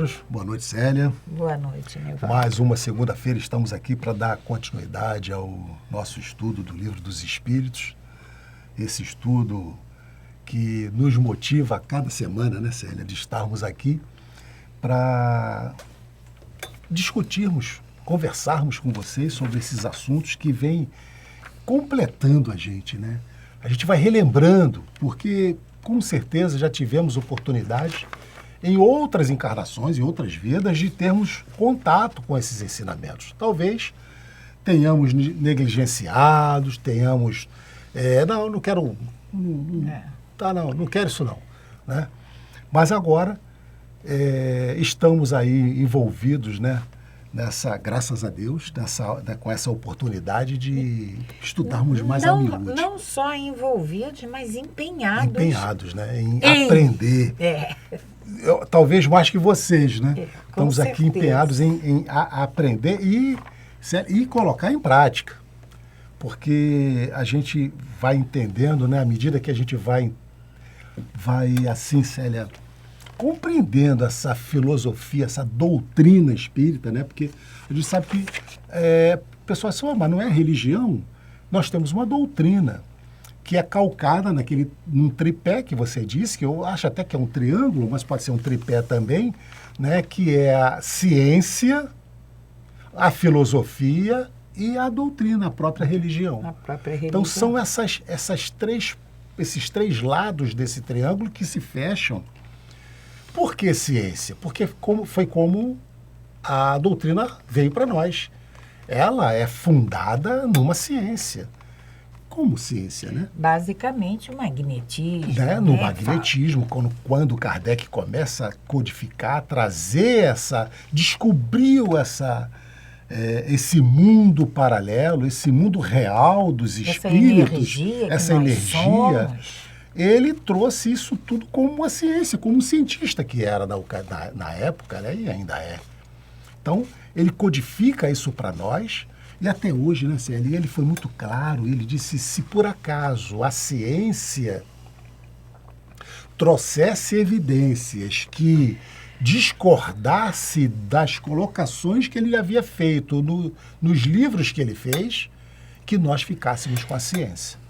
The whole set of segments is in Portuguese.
companheiros. Boa noite, Célia. Boa noite, Nivaldo. Mais uma segunda-feira estamos aqui para dar continuidade ao nosso estudo do Livro dos Espíritos. Esse estudo que nos motiva a cada semana, né, Célia, de estarmos aqui para discutirmos, conversarmos com vocês sobre esses assuntos que vêm completando a gente, né? A gente vai relembrando, porque com certeza já tivemos oportunidade em outras encarnações, em outras vidas, de termos contato com esses ensinamentos. Talvez tenhamos negligenciados, tenhamos... não quero... Não quero isso não. Né? Mas agora estamos aí envolvidos, né? Graças a Deus, com essa oportunidade de estudarmos mais a miúde. Não só envolvidos, mas empenhados. Empenhados, né? Em aprender. Talvez mais que vocês, né? Estamos aqui empenhados em aprender e colocar em prática. Porque a gente vai entendendo, né? À medida que a gente vai assim, Célia, compreendendo essa filosofia, essa doutrina espírita, né? Porque a gente sabe que pessoas falam, mas não é religião? Nós temos uma doutrina que é calcada num tripé que você disse, que eu acho até que é um triângulo, mas pode ser um tripé também, né? Que é a ciência, a filosofia e a doutrina, a própria religião. A própria religião. Então são esses três lados desse triângulo que se fecham. Por que ciência? Porque foi como a doutrina veio para nós. Ela é fundada numa ciência. Como ciência, né? Basicamente o magnetismo. No magnetismo, quando Kardec começa a codificar, descobriu esse mundo paralelo, esse mundo real dos espíritos, essa energia. Ele trouxe isso tudo como uma ciência, como um cientista que era na época, né, e ainda é. Então, ele codifica isso para nós, e até hoje, né, Célia, ele foi muito claro, ele disse, se por acaso a ciência trouxesse evidências que discordasse das colocações que ele havia feito nos livros que ele fez, que nós ficássemos com a ciência.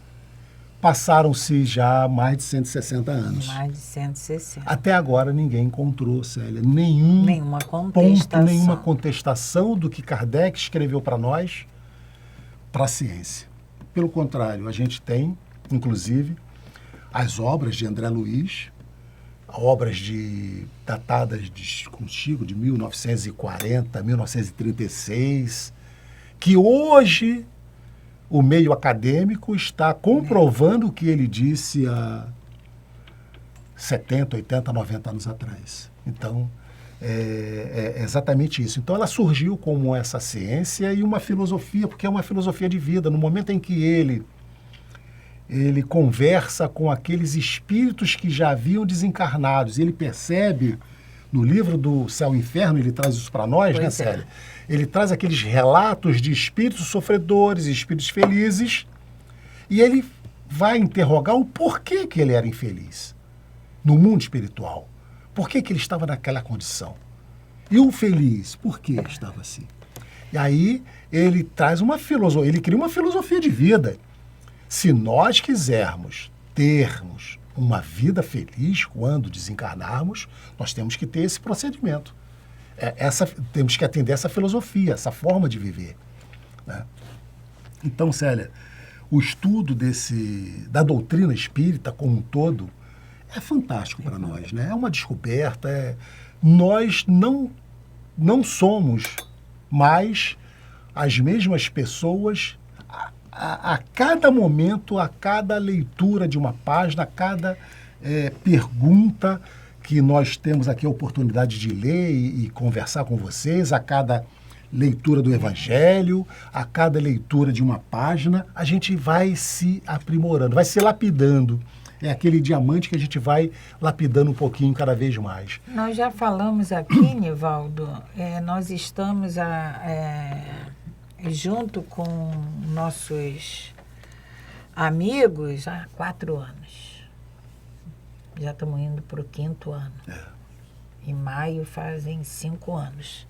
Passaram-se já mais de 160 anos. Mais de 160. Até agora ninguém encontrou, Célia, nenhuma contestação do que Kardec escreveu para nós, para a ciência. Pelo contrário, a gente tem, inclusive, as obras de André Luiz, obras datadas contigo de 1940, 1936, que hoje o meio acadêmico está comprovando o que ele disse há 70, 80, 90 anos atrás. Então, é exatamente isso. Então, ela surgiu como essa ciência e uma filosofia, porque é uma filosofia de vida. No momento em que ele conversa com aqueles espíritos que já haviam desencarnados, ele percebe, no livro do Céu e Inferno, ele traz isso para nós, né, Célia? Ele traz aqueles relatos de espíritos sofredores, espíritos felizes, e ele vai interrogar o porquê que ele era infeliz no mundo espiritual. Por que ele estava naquela condição? E o feliz, por que estava assim? E aí ele traz uma filosofia, ele cria uma filosofia de vida. Se nós quisermos termos uma vida feliz quando desencarnarmos, nós temos que ter esse procedimento. Temos que atender essa filosofia, essa forma de viver. Né? Então, Célia, o estudo da doutrina espírita como um todo é fantástico para nós. Né? É uma descoberta. Nós não somos mais as mesmas pessoas a cada momento, a cada leitura de uma página, a cada pergunta que nós temos aqui a oportunidade de ler e conversar com vocês, a cada leitura do Evangelho, a cada leitura de uma página, a gente vai se aprimorando, vai se lapidando. É aquele diamante que a gente vai lapidando um pouquinho cada vez mais. Nós já falamos aqui, Nivaldo, nós estamos junto com nossos amigos há 4 anos. Já estamos indo para o 5º ano. Em maio fazem 5 anos.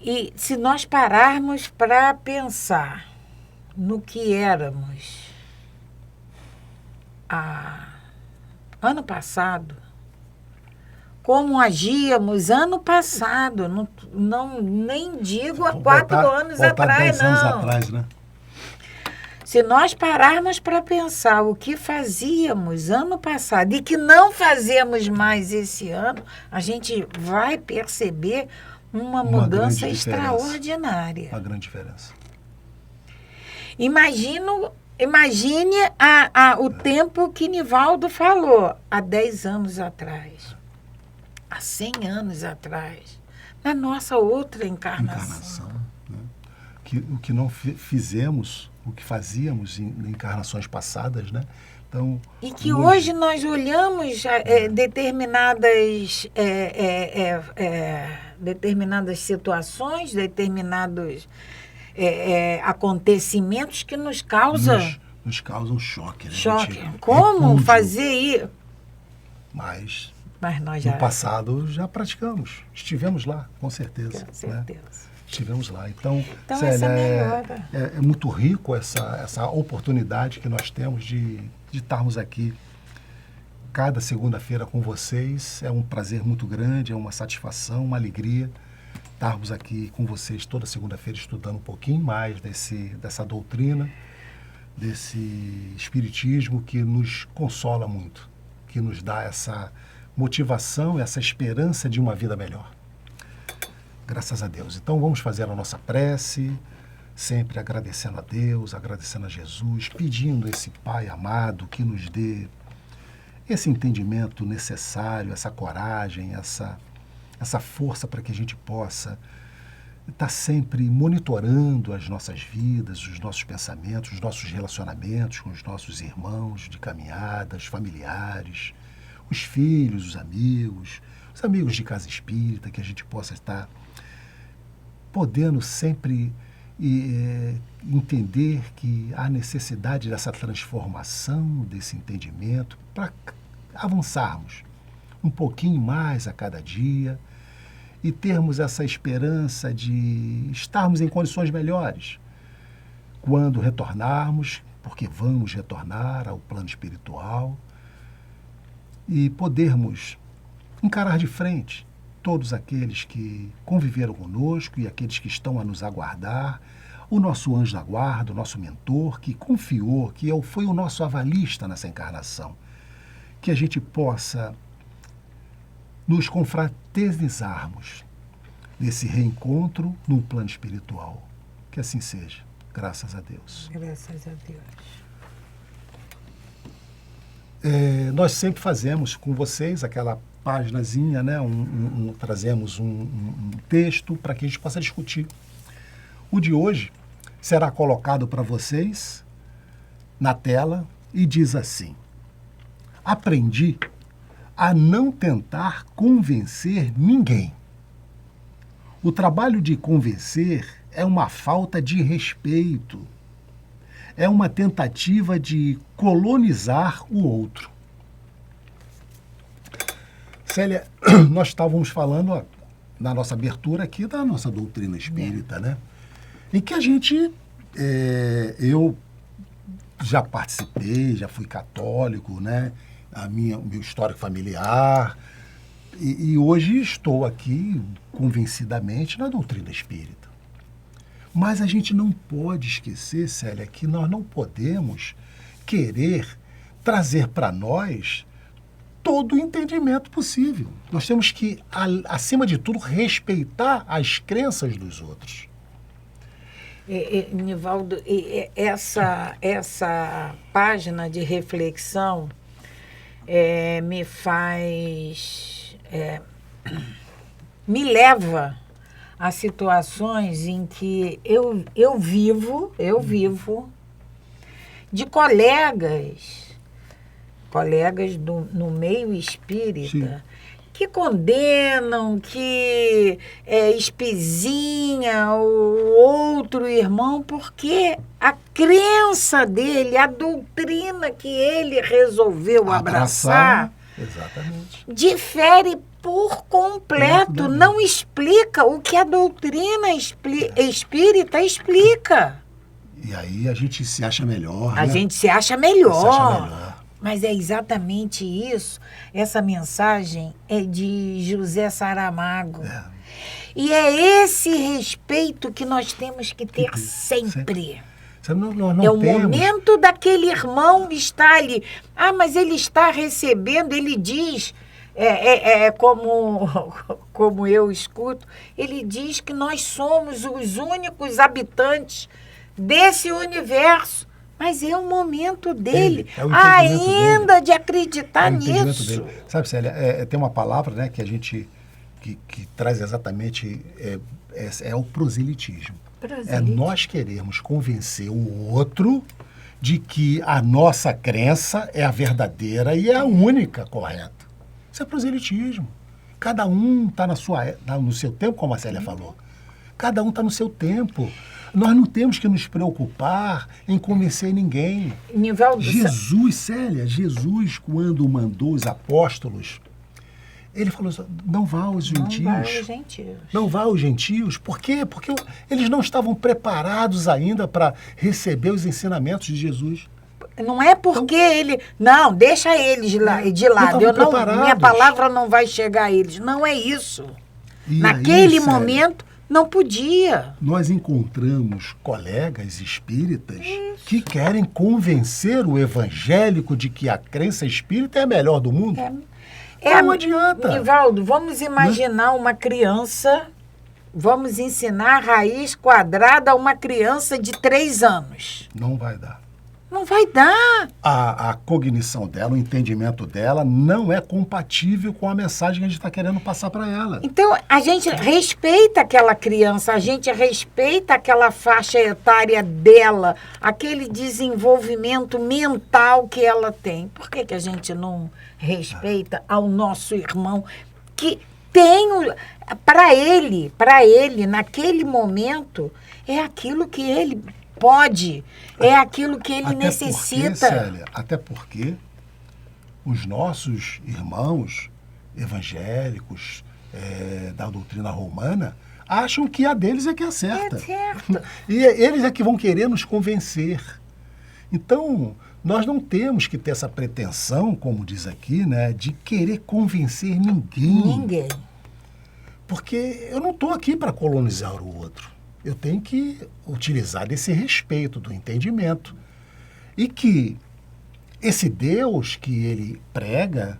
E se nós pararmos para pensar no que éramos ano passado, como agíamos ano passado, nem digo há 4 anos atrás, 10 anos não. atrás, né? Se nós pararmos para pensar o que fazíamos ano passado e que não fazemos mais esse ano, a gente vai perceber uma mudança extraordinária. Uma grande diferença. Imagine o tempo que Nivaldo falou, há 10 anos atrás, há 100 anos atrás, na nossa outra encarnação. Né? O que não fizemos, o que fazíamos em encarnações passadas, né? Então, e que hoje nós olhamos determinadas situações, determinados acontecimentos que nos causam... Nos causam choque. Né? Choque. Como fazer isso? Mas nós já... No passado já praticamos. Estivemos lá, com certeza. Com certeza. Né? Estivemos lá. Então Célia, é muito rico essa oportunidade que nós temos de estarmos aqui cada segunda-feira com vocês. É um prazer muito grande, é uma satisfação, uma alegria estarmos aqui com vocês toda segunda-feira estudando um pouquinho mais dessa doutrina, desse espiritismo que nos consola muito, que nos dá essa motivação, essa esperança de uma vida melhor. Graças a Deus. Então vamos fazer a nossa prece, sempre agradecendo a Deus, agradecendo a Jesus, pedindo a esse Pai amado que nos dê esse entendimento necessário, essa coragem, essa força para que a gente possa estar sempre monitorando as nossas vidas, os nossos pensamentos, os nossos relacionamentos com os nossos irmãos de caminhadas, familiares, os filhos, os amigos de casa espírita, que a gente possa estar podendo sempre entender que há necessidade dessa transformação, desse entendimento, para avançarmos um pouquinho mais a cada dia e termos essa esperança de estarmos em condições melhores quando retornarmos, porque vamos retornar ao plano espiritual, e podermos encarar de frente todos aqueles que conviveram conosco e aqueles que estão a nos aguardar, o nosso anjo da guarda, o nosso mentor, que confiou, que foi o nosso avalista nessa encarnação, que a gente possa nos confraternizarmos nesse reencontro no plano espiritual. Que assim seja. Graças a Deus. Graças a Deus. Nós sempre fazemos com vocês aquela paginazinha, né? Trazemos um texto para que a gente possa discutir. O de hoje será colocado para vocês na tela e diz assim: aprendi a não tentar convencer ninguém. O trabalho de convencer é uma falta de respeito. É uma tentativa de colonizar o outro. Célia, nós estávamos falando na nossa abertura aqui da nossa doutrina espírita, né? Em que a gente, eu já participei, já fui católico, né? O meu histórico familiar, e hoje estou aqui convencidamente na doutrina espírita. Mas a gente não pode esquecer, Célia, que nós não podemos querer trazer para nós todo o entendimento possível. Nós temos que, acima de tudo, respeitar as crenças dos outros. Nivaldo, essa página de reflexão me leva a situações em que eu vivo de colegas no meio espírita, sim, que condenam, que espizinha o outro irmão, porque a crença dele, a doutrina que ele resolveu abraçar exatamente, difere por completo, não explica o que a doutrina espírita explica. E aí a gente se acha melhor, A né? gente se acha melhor. Se acha melhor. Mas é exatamente isso. Essa mensagem é de José Saramago. E é esse respeito que nós temos que ter sempre. Não é o momento daquele irmão estar ali. Ah, mas ele está recebendo, ele diz, como eu escuto, ele diz que nós somos os únicos habitantes desse universo. Mas é o momento dele, é o entendimento ainda de acreditar nisso. Dele. Sabe, Célia, tem uma palavra, né, que a gente que traz exatamente o proselitismo. É nós queremos convencer o outro de que a nossa crença é a verdadeira e é a única correta. Isso é proselitismo. Cada um está no seu tempo, como a Célia falou. Cada um está no seu tempo. Nós não temos que nos preocupar em convencer ninguém. Nivaldo, Jesus, quando mandou os apóstolos, ele falou assim, não vá aos gentios. Não vá aos gentios. Por quê? Porque eles não estavam preparados ainda para receber os ensinamentos de Jesus. Não é porque ele... Não, deixa eles de lado. Minha palavra não vai chegar a eles. Não é isso. E naquele momento, não podia. Nós encontramos colegas espíritas que querem convencer o evangélico de que a crença espírita é a melhor do mundo. Não adianta. Nivaldo, vamos imaginar uma criança, vamos ensinar raiz quadrada a uma criança de 3 anos. Não vai dar. Não vai dar. A cognição dela, o entendimento dela não é compatível com a mensagem que a gente está querendo passar para ela. Então, a gente respeita aquela criança, a gente respeita aquela faixa etária dela, aquele desenvolvimento mental que ela tem. Por que a gente não respeita ao nosso irmão que tem, para ele, naquele momento, é aquilo que ele pode, é aquilo que ele necessita. Célia, até porque os nossos irmãos evangélicos da doutrina romana acham que a deles é que é certa. É certo. E eles é que vão querer nos convencer. Então, nós não temos que ter essa pretensão, como diz aqui, né, de querer convencer ninguém. Porque eu não estou aqui para colonizar o outro. Eu tenho que utilizar desse respeito, do entendimento. E que esse Deus que ele prega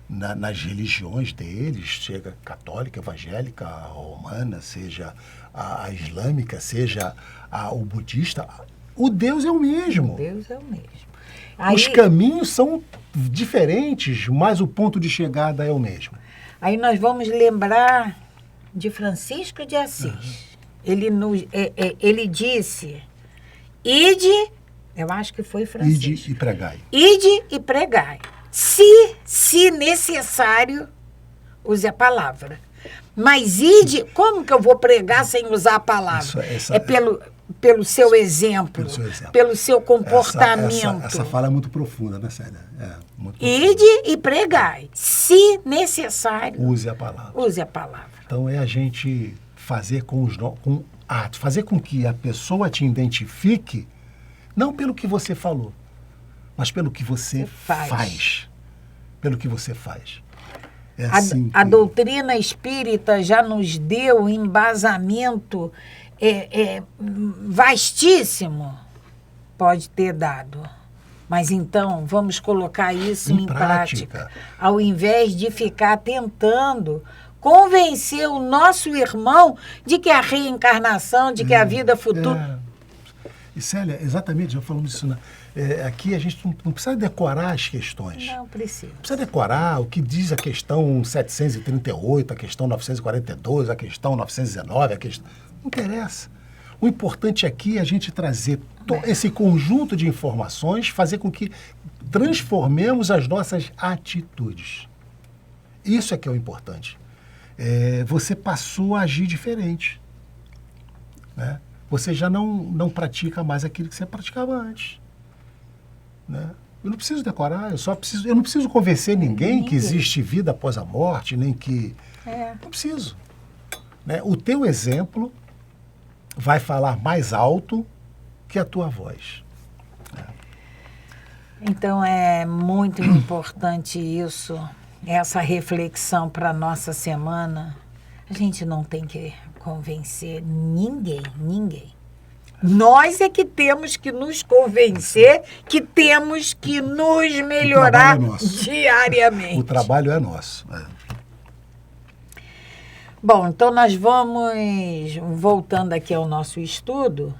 nas religiões deles, seja católica, evangélica, romana, seja a islâmica, seja o budista, o Deus é o mesmo. O Deus é o mesmo. Os caminhos são diferentes, mas o ponto de chegada é o mesmo. Aí nós vamos lembrar de Francisco de Assis. Ele disse, ide, eu acho que foi Francisco. Ide e pregai. Ide e pregai. Se necessário, use a palavra. Mas ide, como que eu vou pregar sem usar a palavra? Pelo seu exemplo, pelo seu comportamento. Essa fala é muito profunda, né, Célia? Ide e pregai. Se necessário, use a palavra. Use a palavra. Então é a gente fazer com atos, fazer com que a pessoa te identifique, não pelo que você falou, mas pelo que você faz. Pelo que você faz. A doutrina espírita já nos deu um embasamento vastíssimo. Pode ter dado. Mas então, vamos colocar isso em prática. Ao invés de ficar tentando convencer o nosso irmão de que a reencarnação, de que a vida futura... E Célia, exatamente, já falamos isso, né? Aqui a gente não precisa decorar as questões. Não precisa. Não precisa decorar o que diz a questão 738, a questão 942, a questão 919, a questão... Não interessa. O importante aqui é a gente trazer esse conjunto de informações, fazer com que transformemos as nossas atitudes. Isso é que é o importante. Você passou a agir diferente. Né? Você já não pratica mais aquilo que você praticava antes. Né? Eu não preciso decorar, eu não preciso convencer ninguém que existe vida após a morte, nem que... Não preciso. Né? O teu exemplo vai falar mais alto que a tua voz. Então é muito importante isso, essa reflexão para a nossa semana. A gente não tem que convencer ninguém. Nós é que temos que nos convencer que temos que nos melhorar diariamente. O trabalho é nosso. Bom, então nós vamos, voltando aqui ao nosso estudo,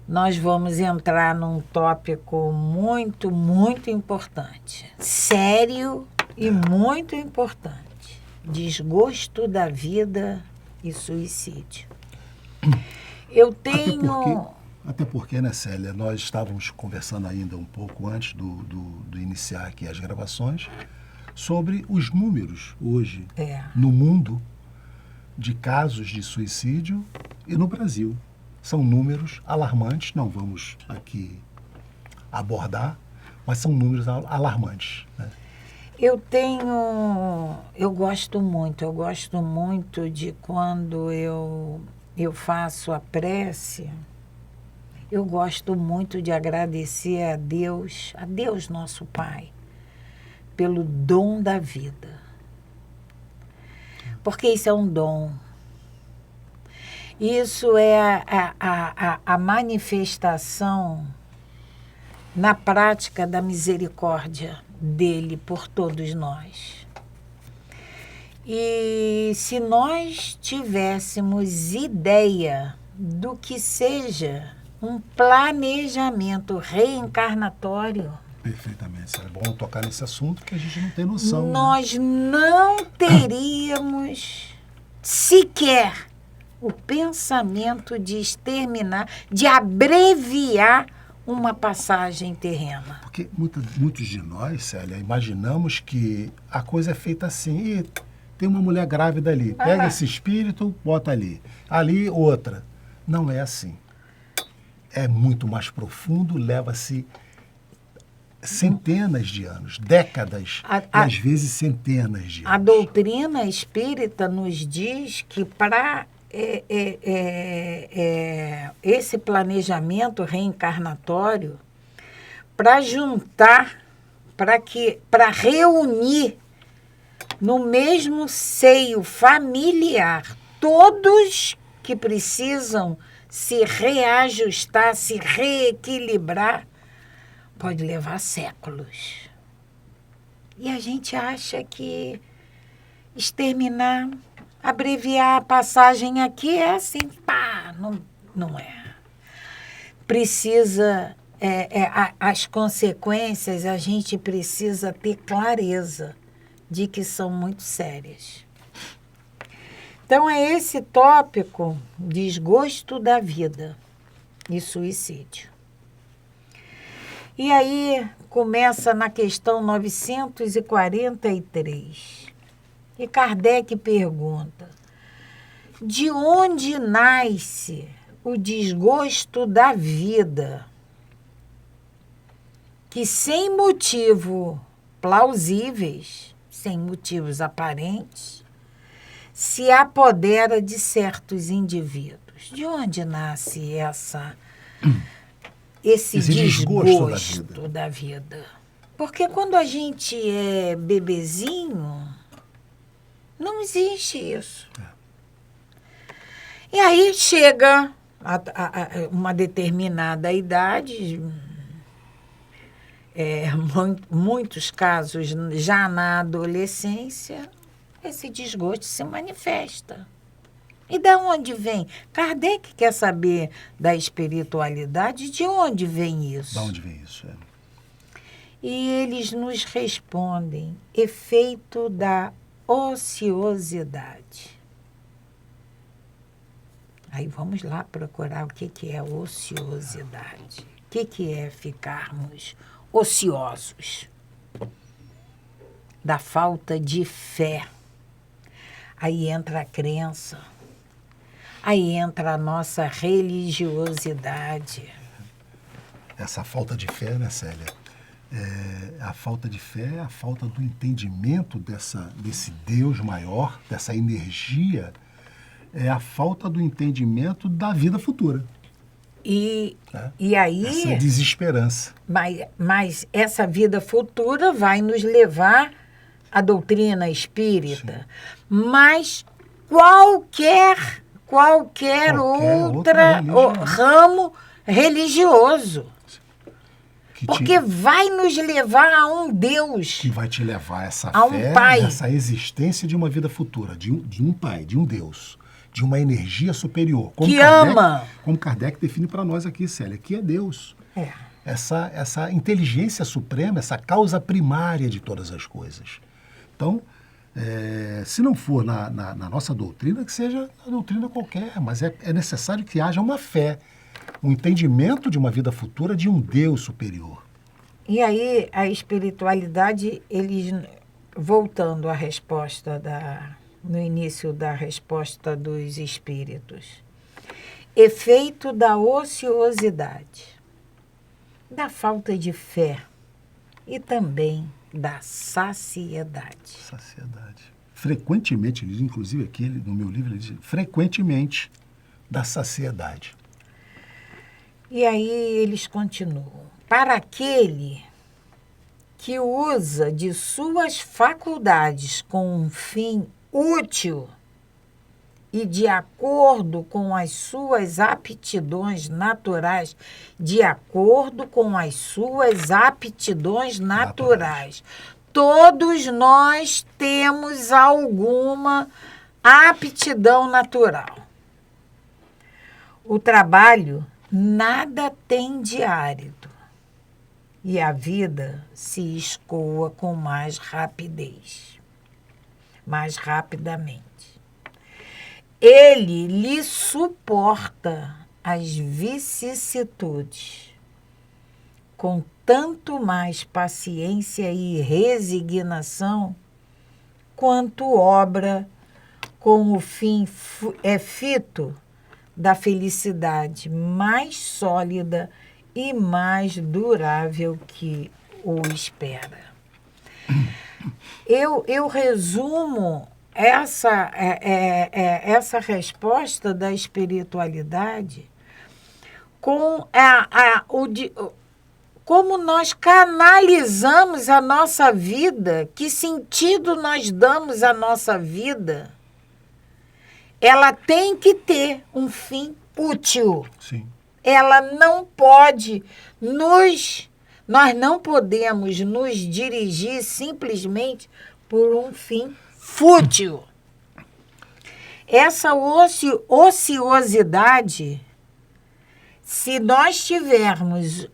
nós vamos entrar num tópico muito, muito importante. Sério e muito importante. Desgosto da vida e suicídio. Eu tenho... Até porque, né, Célia, nós estávamos conversando ainda um pouco antes do iniciar aqui as gravações sobre os números hoje no mundo de casos de suicídio e no Brasil. São números alarmantes, não vamos aqui abordar, mas são números alarmantes, né? Eu gosto muito de quando eu faço a prece, eu gosto muito de agradecer a Deus nosso Pai, pelo dom da vida. Porque isso é um dom. Isso é a manifestação na prática da misericórdia dele por todos nós. E se nós tivéssemos ideia do que seja um planejamento reencarnatório... Perfeitamente, é bom tocar nesse assunto que a gente não tem noção. Nós não teríamos sequer o pensamento de exterminar, de abreviar uma passagem terrena. Porque muitos de nós, Célia, imaginamos que a coisa é feita assim. E tem uma mulher grávida ali, pega esse espírito, bota ali. Ali, outra. Não é assim. É muito mais profundo, leva-se centenas de anos, décadas, e às vezes centenas de anos. A doutrina espírita nos diz que para esse planejamento reencarnatório, para juntar, para reunir no mesmo seio familiar todos que precisam se reajustar, se reequilibrar, pode levar séculos. E a gente acha que exterminar, abreviar a passagem aqui é assim, pá, não é. Precisa, as consequências, a gente precisa ter clareza de que são muito sérias. Então, é esse tópico, desgosto da vida e suicídio. E aí, começa na questão 943. E Kardec pergunta: de onde nasce o desgosto da vida que, sem motivo plausíveis, sem motivos aparentes, se apodera de certos indivíduos? De onde nasce esse desgosto da vida? Porque quando a gente é bebezinho, não existe isso. E aí chega a uma determinada idade, muitos casos já na adolescência, esse desgosto se manifesta. E de onde vem? Kardec quer saber da espiritualidade, de onde vem isso? De onde vem isso, E eles nos respondem: efeito da ociosidade. Aí vamos lá procurar o que é ociosidade. O que é ficarmos ociosos? Da falta de fé. Aí entra a crença. Aí entra a nossa religiosidade. Essa falta de fé, né, Célia? A falta de fé é a falta do entendimento desse Deus maior, dessa energia, é a falta do entendimento da vida futura. E aí... Essa desesperança. Mas essa vida futura vai nos levar à doutrina espírita. Sim. Mas qualquer outra ramo religioso. Porque vai nos levar a um Deus. Que vai te levar a essa a fé, um pai. essa existência de uma vida futura, de um pai, de um Deus, de uma energia superior. Que ama. Como Kardec define para nós aqui, Célia, que é Deus. Essa inteligência suprema, essa causa primária de todas as coisas. Então, se não for na nossa doutrina, que seja na doutrina qualquer, mas é necessário que haja uma fé, um entendimento de uma vida futura de um Deus superior. E aí, a espiritualidade, eles, voltando à resposta no início da resposta dos espíritos, efeito da ociosidade, da falta de fé e também da saciedade. Saciedade. Frequentemente, inclusive aqui no meu livro, ele diz, frequentemente da saciedade. E aí eles continuam. Para aquele que usa de suas faculdades com um fim útil e de acordo com as suas aptidões naturais, Todos nós temos alguma aptidão natural. O trabalho nada tem de árido e a vida se escoa com mais rapidez, mais rapidamente. Ele lhe suporta as vicissitudes com tanto mais paciência e resignação quanto obra com o fim fito da felicidade mais sólida e mais durável que o espera. Eu resumo essa resposta da espiritualidade com como nós canalizamos a nossa vida, que sentido nós damos à nossa vida. Ela tem que ter um fim útil. Sim. Ela não pode nós não podemos nos dirigir simplesmente por um fim fútil. Essa ociosidade, se nós tivermos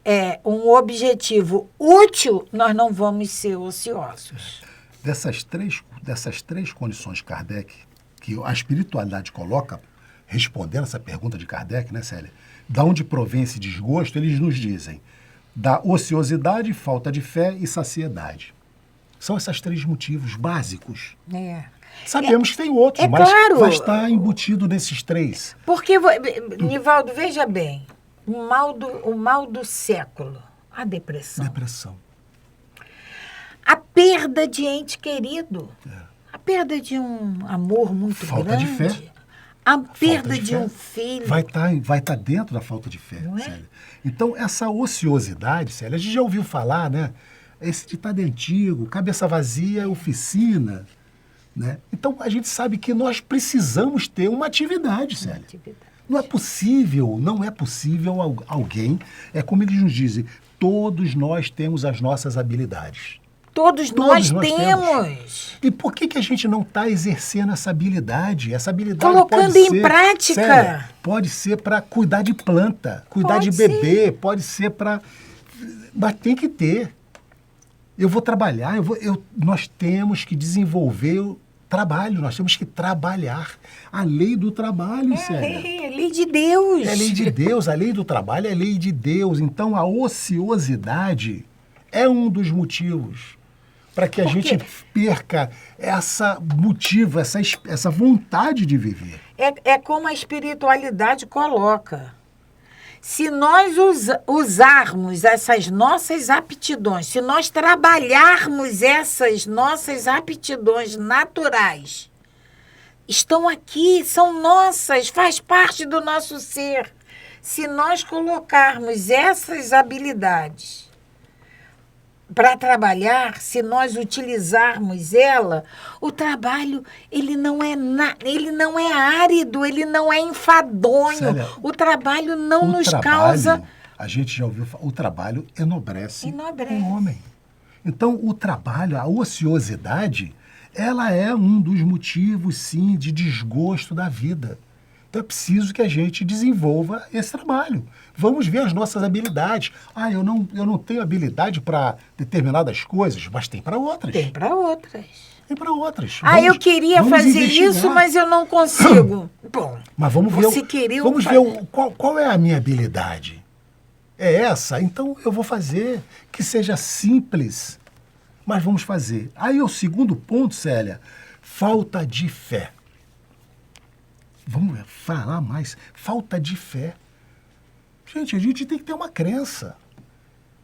um objetivo útil, nós não vamos ser ociosos. Dessas três condições, Kardec, que a espiritualidade coloca, respondendo essa pergunta de Kardec, né, Célia? Da onde provém esse desgosto, eles nos dizem da ociosidade, falta de fé e saciedade. São esses três motivos básicos. Sabemos que tem outros, mas claro, vai estar embutido nesses três. Porque, Nivaldo, veja bem, o mal do século, a depressão. A perda de ente querido. A perda de um amor muito grande. Falta de fé. A perda de um filho. Vai estar dentro da falta de fé, Célia. Então, essa ociosidade, Célia, a gente já ouviu falar, né? Esse ditado antigo, cabeça vazia, oficina, né? Então, a gente sabe que nós precisamos ter uma atividade, Célia. Não é possível alguém, é como eles nos dizem, todos nós temos as nossas habilidades. Todos nós temos. E por que a gente não está exercendo essa habilidade? Essa habilidade colocando em prática. Sério, pode ser para cuidar de planta, cuidar de bebê, pode ser para... Mas tem que ter. Eu vou trabalhar, nós temos que desenvolver o trabalho, nós temos que trabalhar. A lei do trabalho, Célia. É lei de Deus. É lei de Deus, a lei do trabalho é lei de Deus. Então, a ociosidade é um dos motivos para que a gente perca essa vontade de viver. É como a espiritualidade coloca. Se nós usarmos essas nossas aptidões, se nós trabalharmos essas nossas aptidões naturais, estão aqui, são nossas, faz parte do nosso ser. Se nós colocarmos essas habilidades para trabalhar, se nós utilizarmos ela, o trabalho ele não é árido, ele não é enfadonho. Célia, o trabalho não nos causa... A gente já ouviu falar, o trabalho enobrece o homem. Então, o trabalho, a ociosidade, ela é um dos motivos, sim, de desgosto da vida. Então, é preciso que a gente desenvolva esse trabalho. Vamos ver as nossas habilidades. Eu não tenho habilidade para determinadas coisas, mas tem para outras. Tem para outras. Tem para outras. Eu queria fazer investigar. Isso, mas eu não consigo. Bom, mas vamos ver qual é a minha habilidade. É essa? Então eu vou fazer. Que seja simples, mas vamos fazer. Aí o segundo ponto, Célia, falta de fé. Vamos falar mais. Falta de fé. Gente, a gente tem que ter uma crença.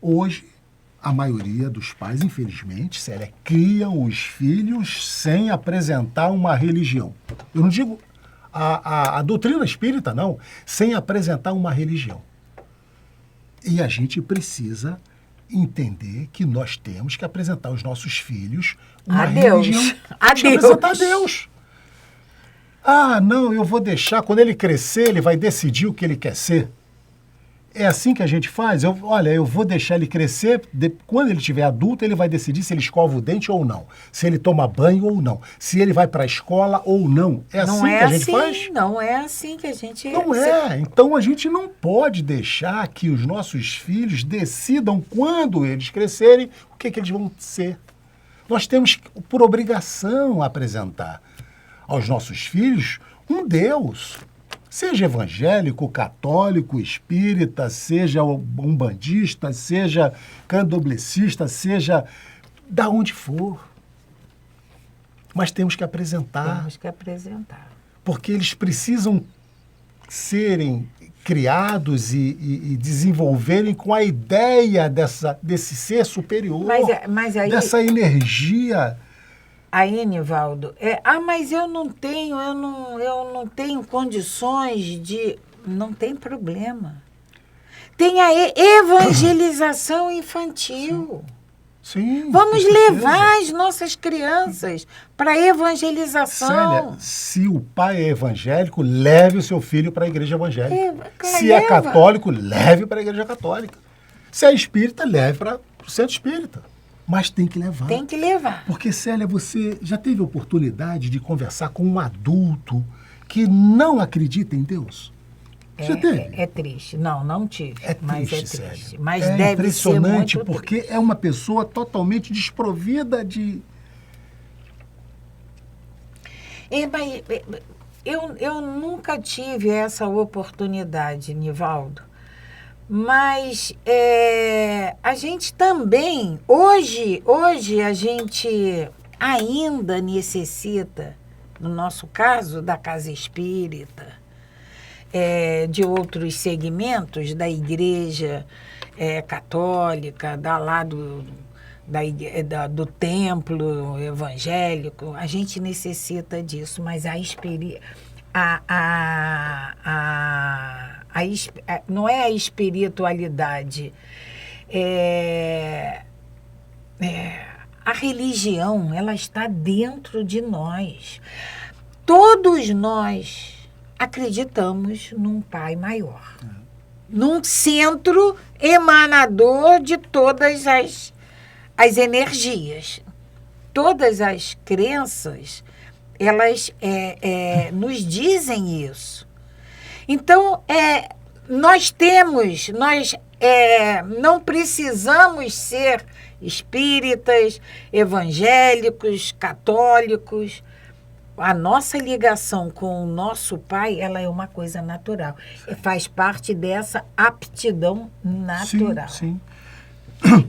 Hoje, a maioria dos pais, infelizmente, Célia, criam os filhos sem apresentar uma religião. Eu não digo a doutrina espírita, não. Sem apresentar uma religião. E a gente precisa entender que nós temos que apresentar aos nossos filhos uma religião. Apresentar a Deus. Não, eu vou deixar, quando ele crescer, ele vai decidir o que ele quer ser. É assim que a gente faz? Eu vou deixar ele crescer, quando ele estiver adulto, ele vai decidir se ele escova o dente ou não, se ele toma banho ou não, se ele vai para a escola ou não. É assim que a gente faz? Não é assim que a gente... Não é. Então, a gente não pode deixar que os nossos filhos decidam, quando eles crescerem, o que eles vão ser. Nós temos, por obrigação, apresentar aos nossos filhos um Deus, seja evangélico, católico, espírita, seja umbandista, seja candomblessista, seja da onde for. Mas temos que apresentar. Temos que apresentar. Porque eles precisam serem criados e desenvolverem com a ideia desse ser superior, mas aí, dessa energia. Aí, Nivaldo, mas eu não tenho condições de... Não tem problema. Tem a evangelização infantil. Sim, vamos levar as nossas crianças para a evangelização. Célia, se o pai é evangélico, leve o seu filho para a igreja evangélica. Se é católico, leve para a igreja católica. Se é espírita, leve para o centro espírita. Mas tem que levar. Tem que levar. Porque, Célia, você já teve oportunidade de conversar com um adulto que não acredita em Deus? Já teve? É triste. Não tive. Mas é triste. Célia. Mas deve impressionante, ser muito porque triste. É uma pessoa totalmente desprovida de... Eu nunca tive essa oportunidade, Nivaldo. Mas a gente também, hoje a gente ainda necessita, no nosso caso, da casa espírita, de outros segmentos da igreja católica, do templo evangélico, a gente necessita disso, mas não é a espiritualidade, a religião, ela está dentro de nós. Todos nós acreditamos num Pai maior, num centro emanador de todas as energias. Todas as crenças, elas nos dizem isso. Então, nós não precisamos ser espíritas, evangélicos, católicos. A nossa ligação com o nosso Pai, ela é uma coisa natural. Faz parte dessa aptidão natural. Sim.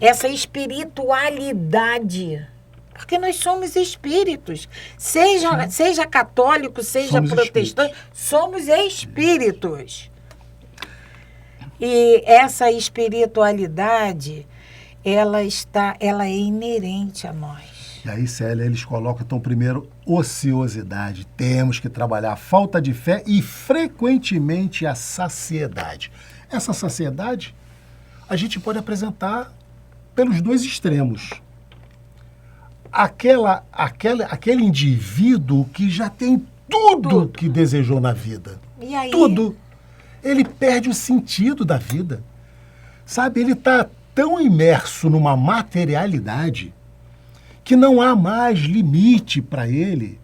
Essa espiritualidade. Porque nós somos espíritos. Seja católico, seja protestante, somos espíritos. E essa espiritualidade, ela é inerente a nós. E aí, Célia, eles colocam, então, primeiro, ociosidade. Temos que trabalhar a falta de fé e, frequentemente, a saciedade. Essa saciedade, a gente pode apresentar pelos dois extremos. Aquele indivíduo que já tem tudo que desejou na vida. E aí? Tudo. Ele perde o sentido da vida. Sabe, ele está tão imerso numa materialidade que não há mais limite para ele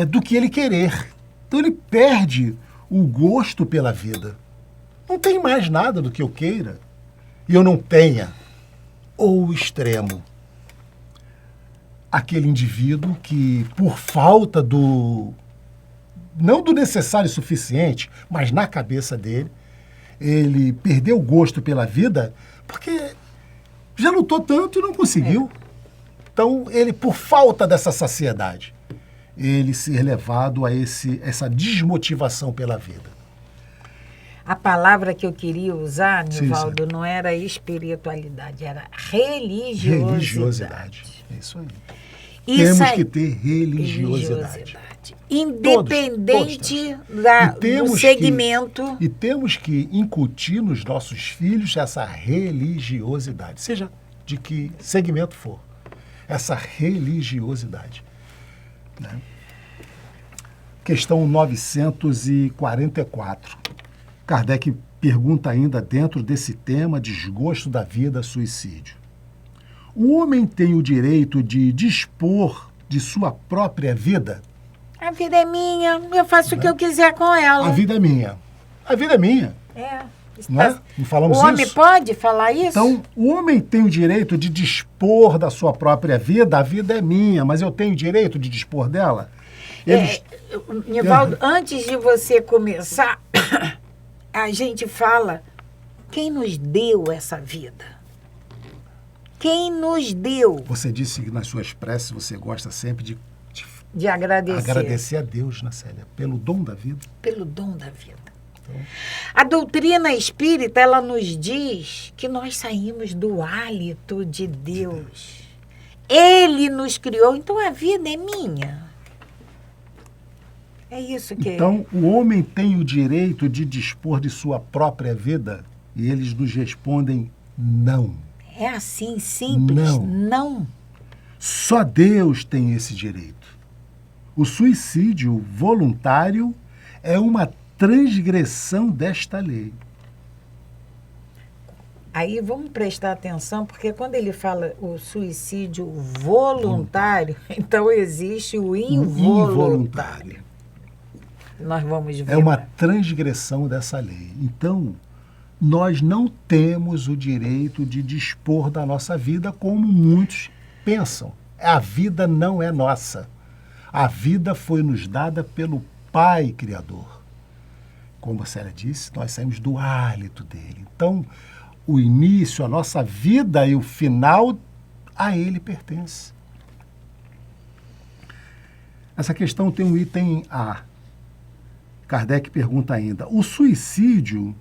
do que ele querer. Então ele perde o gosto pela vida. Não tem mais nada do que eu queira e eu não tenha. Ou o extremo. Aquele indivíduo que, por falta não do necessário e suficiente, mas na cabeça dele, ele perdeu o gosto pela vida porque já lutou tanto e não conseguiu. Então, ele, por falta dessa saciedade, ele ser levado a essa desmotivação pela vida. A palavra que eu queria usar, Sim, Nivaldo, não era espiritualidade, era religiosidade. Religiosidade. É isso aí. Isso Temos aí. que ter religiosidade. Independente do segmento. E temos que incutir nos nossos filhos essa religiosidade, seja de que segmento for. Essa religiosidade. Né? Questão 944. Kardec pergunta ainda dentro desse tema desgosto da vida, suicídio. O homem tem o direito de dispor de sua própria vida? A vida é minha, eu faço o que eu quiser com ela. A vida é minha. A vida é minha. Não é? Não falamos isso? O homem pode falar isso? Então, o homem tem o direito de dispor da sua própria vida? A vida é minha, mas eu tenho o direito de dispor dela? Nivaldo, antes de você começar, a gente fala, quem nos deu essa vida? Quem nos deu? Você disse que nas suas preces você gosta sempre de agradecer. Agradecer a Deus, né, Célia? Pelo dom da vida. Pelo dom da vida. Então, a doutrina espírita, ela nos diz que nós saímos do hálito de Deus. Ele nos criou, então a vida é minha. É isso que... Então, o homem tem o direito de dispor de sua própria vida? E eles nos respondem, não. É assim, simples, não. Só Deus tem esse direito. O suicídio voluntário é uma transgressão desta lei. Aí vamos prestar atenção, porque quando ele fala o suicídio voluntário, então existe o involuntário. Nós vamos ver. É uma transgressão dessa lei. Então, nós não temos o direito de dispor da nossa vida como muitos pensam. A vida não é nossa. A vida foi nos dada pelo Pai Criador. Como a Célia disse, nós saímos do hálito dele. Então, o início, a nossa vida e o final, a ele pertence. Essa questão tem um item A. Kardec pergunta ainda, o suicídio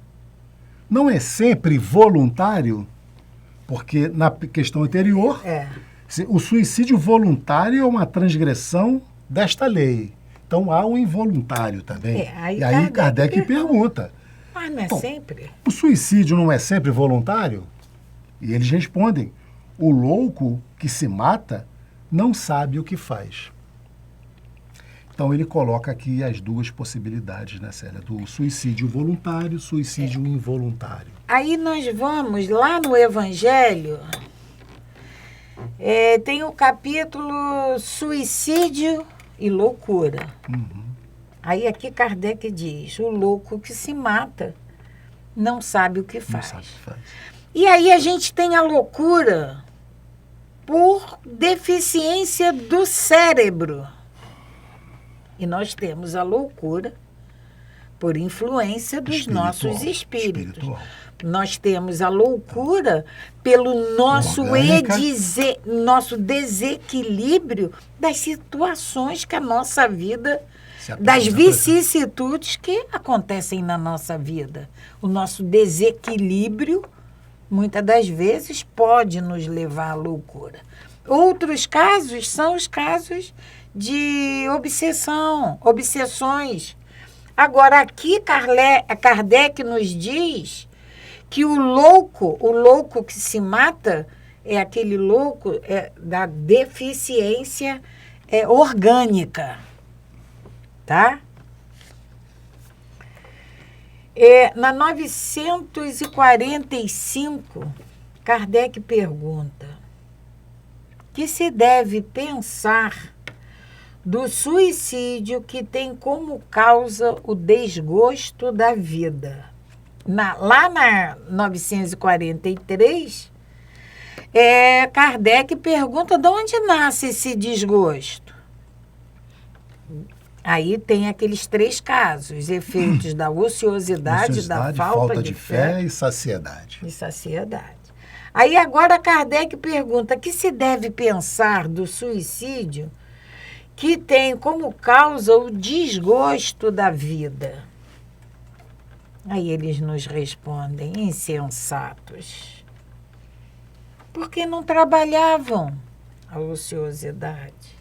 não é sempre voluntário? Porque na questão anterior, o suicídio voluntário é uma transgressão desta lei. Então há o involuntário também. E aí Kardec pergunta. Mas não é sempre? O suicídio não é sempre voluntário? E eles respondem, o louco que se mata não sabe o que faz. Então ele coloca aqui as duas possibilidades, né, Célia? Do suicídio voluntário, suicídio involuntário. Aí nós vamos lá no Evangelho, tem o capítulo Suicídio e Loucura. Uhum. Aí aqui Kardec diz, o louco que se mata não sabe o que faz. Não sabe o que faz. E aí a gente tem a loucura por deficiência do cérebro. E nós temos a loucura por influência dos nossos espíritos. Espiritual. Nós temos a loucura pelo nosso desequilíbrio das situações que a nossa vida, das vicissitudes que acontecem na nossa vida. O nosso desequilíbrio, muitas das vezes, pode nos levar à loucura. Outros casos são os casos de obsessões. Agora, aqui Kardec nos diz que o louco que se mata, é aquele louco da deficiência orgânica, tá? Na 945, Kardec pergunta: que se deve pensar do suicídio que tem como causa o desgosto da vida? Lá na 943, Kardec pergunta de onde nasce esse desgosto. Aí tem aqueles 3 casos: efeitos da ociosidade, da falta de fé e saciedade. Aí agora Kardec pergunta: que se deve pensar do suicídio que tem como causa o desgosto da vida? Aí eles nos respondem: insensatos. Porque não trabalhavam a ociosidade.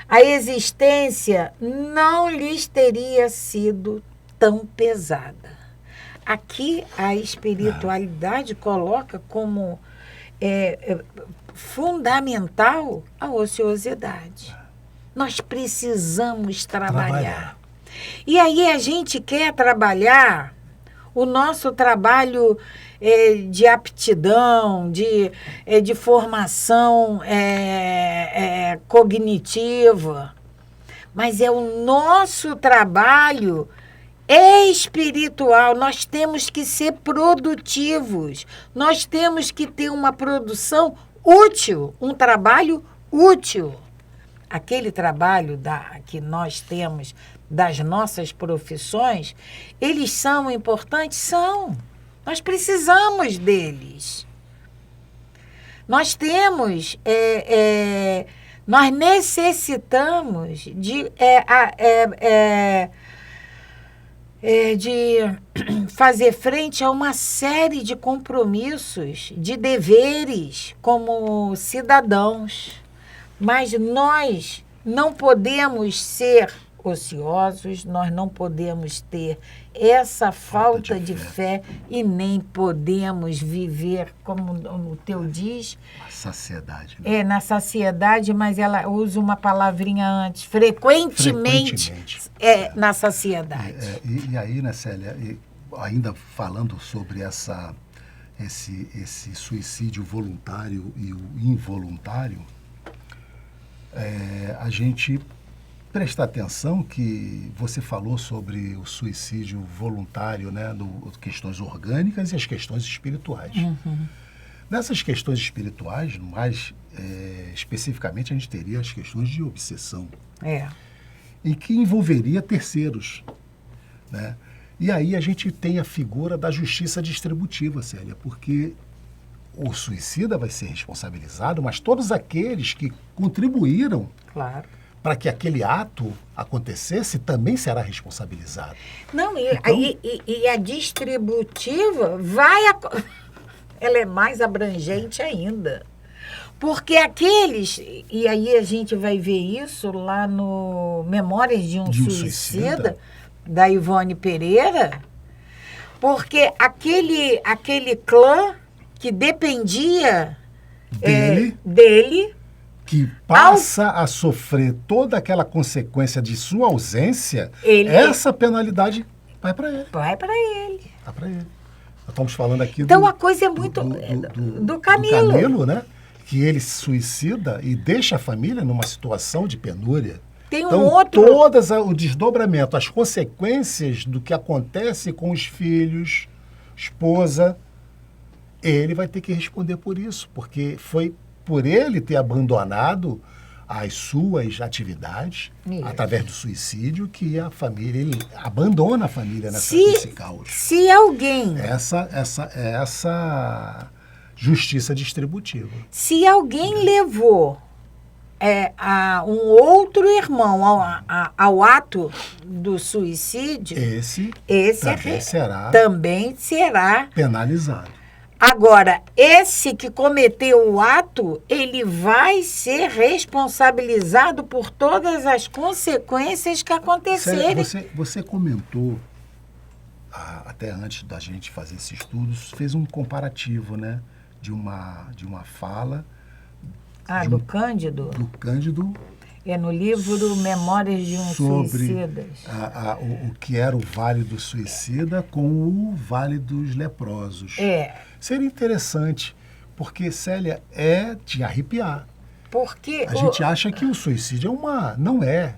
A existência não lhes teria sido tão pesada. Aqui a espiritualidade coloca como fundamental a ociosidade. Nós precisamos trabalhar. E aí a gente quer trabalhar o nosso trabalho de aptidão, de formação cognitiva, mas é o nosso trabalho espiritual. Nós temos que ser produtivos, nós temos que ter uma produção útil, um trabalho útil. Aquele trabalho que nós temos das nossas profissões, eles são importantes? São. Nós precisamos deles. Nós temos, nós necessitamos de fazer frente a uma série de compromissos, de deveres como cidadãos. Mas nós não podemos ser ociosos, nós não podemos ter essa falta de fé e nem podemos viver, como o teu diz... A saciedade. Né? Na saciedade, mas ela usa uma palavrinha antes, frequentemente. Na saciedade. E aí, né, Célia, ainda falando sobre esse suicídio voluntário e o involuntário, a gente prestar atenção que você falou sobre o suicídio voluntário, né, questões orgânicas e as questões espirituais. Uhum. Nessas questões espirituais, mais especificamente, a gente teria as questões de obsessão, em que envolveria terceiros, né? E aí a gente tem a figura da justiça distributiva, Célia, porque o suicida vai ser responsabilizado, mas todos aqueles que contribuíram para que aquele ato acontecesse também será responsabilizado. Não, e a distributiva ela é mais abrangente ainda. Porque aqueles, e aí a gente vai ver isso lá no Memórias de um Suicida, da Ivone Pereira, porque aquele clã que dependia dele, que passa a sofrer toda aquela consequência de sua ausência, essa penalidade vai para ele. Vai para ele. Vai para ele. Nós estamos falando aqui então a coisa é muito do Camilo. Do Camilo, né? Que ele se suicida e deixa a família numa situação de penúria. Tem Todas o desdobramento, as consequências do que acontece com os filhos, esposa, ele vai ter que responder por isso, porque foi por ele ter abandonado às suas atividades, Isso. através do suicídio, que a família, ele abandona a família nesse caos. Se alguém... Essa justiça distributiva. Se alguém levou a um outro irmão ao ato do suicídio, Esse também será penalizado. Agora, esse que cometeu o ato, ele vai ser responsabilizado por todas as consequências que acontecerem. Você comentou, até antes da gente fazer esse estudo, fez um comparativo, né, de uma fala... do Cândido? Do Cândido. É no livro Memórias de um Suicida. O que era o Vale do Suicida com o Vale dos Leprosos. Seria interessante, porque, Célia, é de arrepiar. Porque a gente acha que o suicídio não é.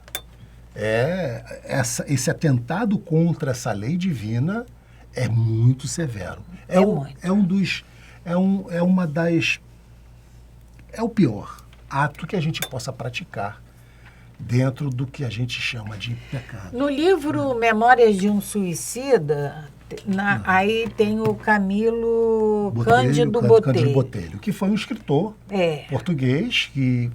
Esse atentado contra essa lei divina é muito severo. É o pior ato que a gente possa praticar dentro do que a gente chama de pecado. No livro Memórias de um Suicida, aí tem o Camilo Cândido Botelho, que foi um escritor português que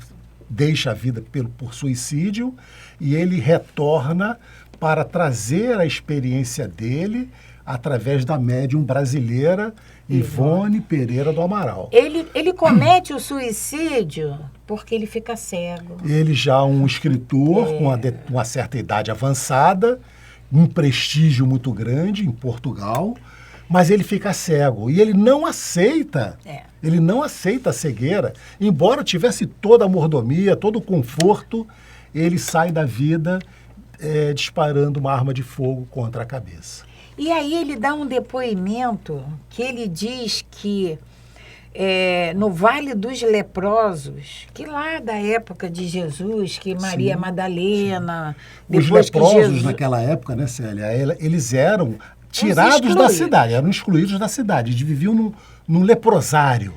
deixa a vida por suicídio e ele retorna para trazer a experiência dele através da médium brasileira Ivone Pereira do Amaral. Ele comete o suicídio porque ele fica cego. Ele já um escritor com uma certa idade avançada, um prestígio muito grande em Portugal, mas ele fica cego e ele não aceita a cegueira, embora tivesse toda a mordomia, todo o conforto, ele sai da vida disparando uma arma de fogo contra a cabeça. E aí ele dá um depoimento que ele diz que no Vale dos Leprosos, que lá da época de Jesus, que Maria Madalena... Os leprosos naquela época, né, Célia, eles eram tirados da cidade, eram excluídos da cidade, eles viviam num leprosário.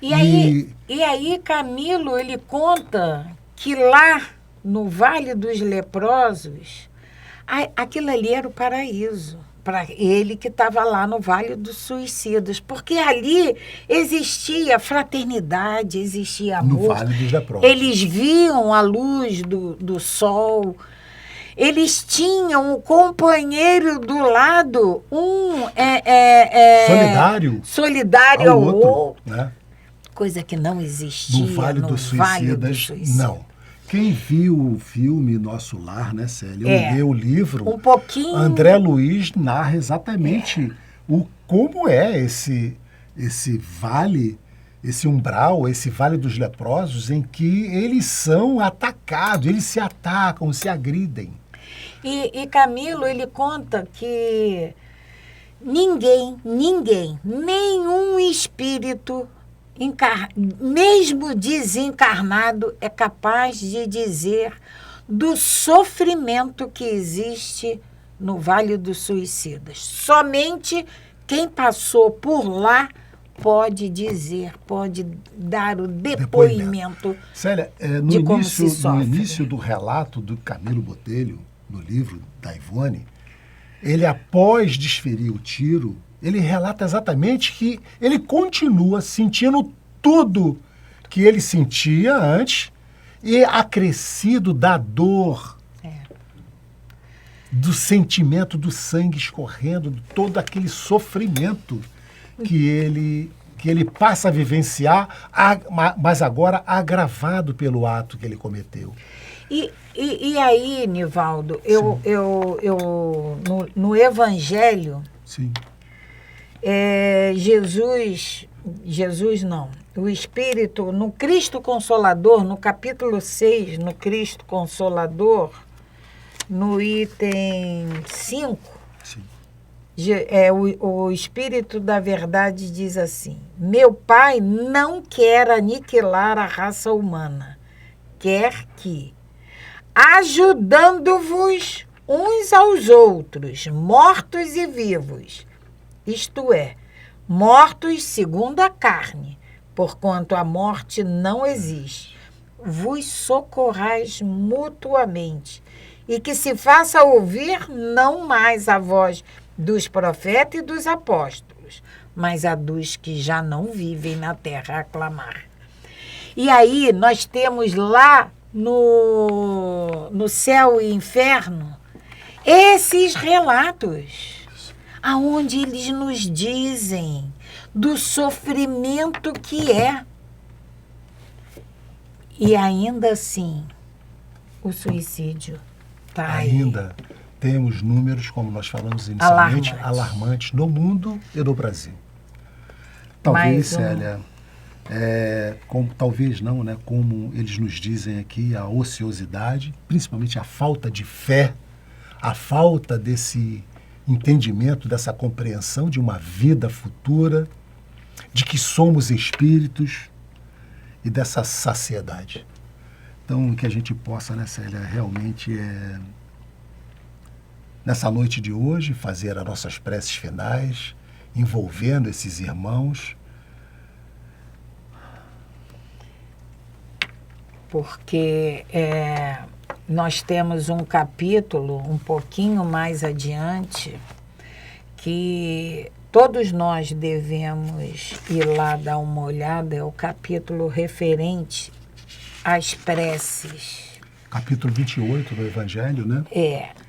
E aí Camilo, ele conta que lá no Vale dos Leprosos, aquilo ali era o paraíso. Para ele que estava lá no Vale dos Suicidas, porque ali existia fraternidade, existia amor. No Vale dos Leprosos. Eles viam a luz do sol, eles tinham o companheiro do lado, solidário ao outro, né? Coisa que não existia no Vale dos Suicidas, não. Quem viu o filme Nosso Lar, né, Célia? Ou leu o livro, um pouquinho... André Luiz narra exatamente como é esse vale, esse umbral, esse Vale dos Leprosos, em que eles são atacados, eles se atacam, se agridem. E Camilo, ele conta que ninguém, nenhum espírito... mesmo desencarnado, é capaz de dizer do sofrimento que existe no Vale dos Suicidas. Somente quem passou por pode dizer, pode dar o depoimento. Célia, no início do relato do Camilo Botelho, no livro da Ivone, ele, após desferir o tiro, ele relata exatamente que ele continua sentindo tudo que ele sentia antes e acrescido da dor, do sentimento do sangue escorrendo, de todo aquele sofrimento que ele passa a vivenciar, mas agora agravado pelo ato que ele cometeu. E aí, Nivaldo, no Evangelho, sim. Jesus não, o Espírito, no Cristo Consolador, no capítulo 6, no Cristo Consolador, no item 5, sim. O Espírito da Verdade diz assim: meu Pai não quer aniquilar a raça humana, quer que, ajudando-vos uns aos outros, mortos e vivos, isto é, mortos segundo a carne, porquanto a morte não existe, vos socorrais mutuamente, e que se faça ouvir não mais a voz dos profetas e dos apóstolos, mas a dos que já não vivem na terra a clamar. E aí nós temos lá no céu e inferno esses relatos, aonde eles nos dizem do sofrimento que é. E ainda assim, o suicídio está aí. Ainda temos números, como nós falamos inicialmente, alarmantes no mundo e no Brasil. Talvez, Célia, talvez não, né? Como eles nos dizem aqui, a ociosidade, principalmente a falta de fé, a falta desse entendimento, dessa compreensão de uma vida futura, de que somos espíritos e dessa saciedade. Então, que a gente possa, né, Célia, realmente, nessa noite de hoje, fazer as nossas preces finais, envolvendo esses irmãos. Porque nós temos um capítulo um pouquinho mais adiante que todos nós devemos ir lá dar uma olhada, é o capítulo referente às preces. Capítulo 28 do Evangelho, né?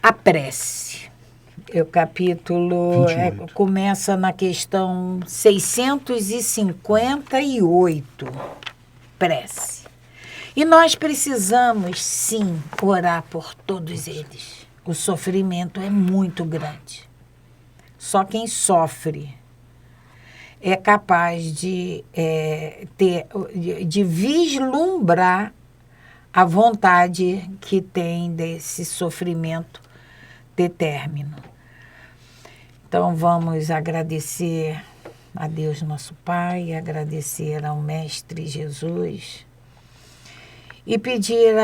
A prece. O capítulo começa na questão 658, prece. E nós precisamos, sim, orar por todos eles. O sofrimento é muito grande. Só quem sofre é capaz de vislumbrar a vontade que tem desse sofrimento de término. Então, vamos agradecer a Deus nosso Pai, agradecer ao Mestre Jesus e pedir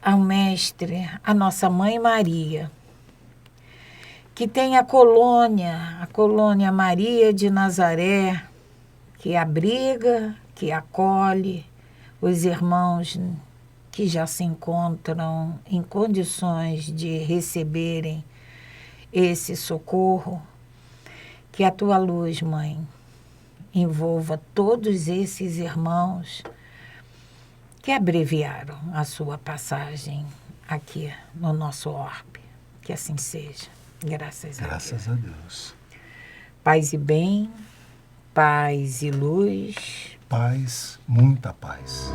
ao Mestre, a nossa Mãe Maria, que tem a colônia Maria de Nazaré, que abriga, que acolhe os irmãos que já se encontram em condições de receberem esse socorro. Que a tua luz, Mãe, envolva todos esses irmãos que abreviaram a sua passagem aqui no nosso orbe. Que assim seja. Graças a Deus. Paz e bem, paz e luz. Paz, muita paz.